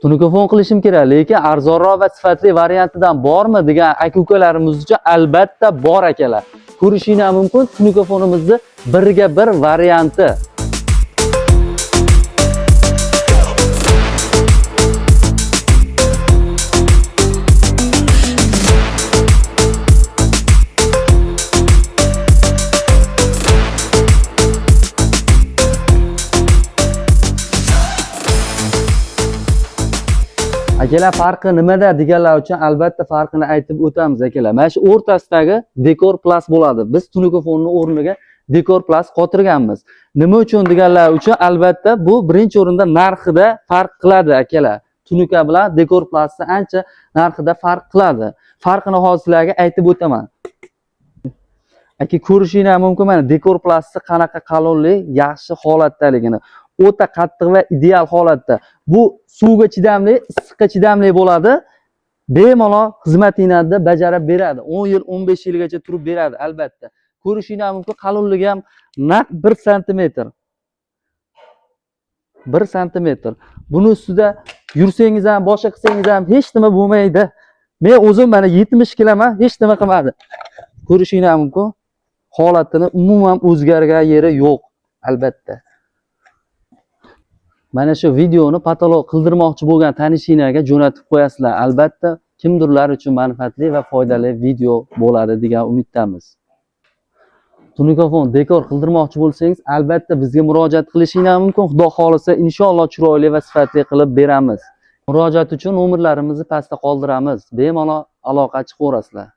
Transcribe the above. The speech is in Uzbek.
Tunikofon qilishim kerak, lekin arzonroq va sifatli variantidan bormi degan aka-ukalarimiz uchun albatta bor akalar. Ko'rishingiz mumkin tunikofonimizni biriga bir varianti. Akalar, farqi nimada deganlar uchun albatta farqini aytib o'tamiz akalar. Mana shu o'rtasidagi Decor Plus bo'ladi. Biz tunikofonni o'rniga Decor Plus qotirganmiz. Nima uchun deganlar uchun albatta bu birinchi o'rinda narxida farq qiladi akalar. Tunika bilan Decor Plusni ancha narxida farq qiladi. Farqini hozir sizlarga aytib o'taman. Aka, ko'rishingiz mumkin mana Decor Plusni qanaqa qalonlik, yaxshi holatdaligini. O'ta qattiq va ideal holatda. Bu suvga chidamli, issiqqa chidamli bo'ladi. Bemalol xizmatingizni bajarib beradi. 10 yil, 15 yilgacha turib beradi albatta. Ko'rishingiz mumkin qalonligi ham naq 1 sm. 1 sm. Buni ustida yursangiz ham, boshqa qilsangiz ham hech nima bo'lmaydi. Men o'zim mana 70 kiloman, hech nima qilmadi. Ko'rishingiz mumkin. Holatini umuman o'zgargan yeri yo'q albatta. Mana shu videoni patolog qildirmoqchi bo'lgan tanishinglarga jo'natib qo'yasizlar. Albatta kimdirlar uchun manfaatli va foydali video bo'ladi degan umiddamiz. Tunikofon dekor qildirmoqchi bo'lsangiz, albatta bizga murojaat qilishingiz mumkin. Xudo xolisa, inshaalloh chiroyli va sifatli qilib beramiz. Murojaat uchun nomerlarimizni pastda qoldiramiz. Bemalol aloqa chiqaverasizlar.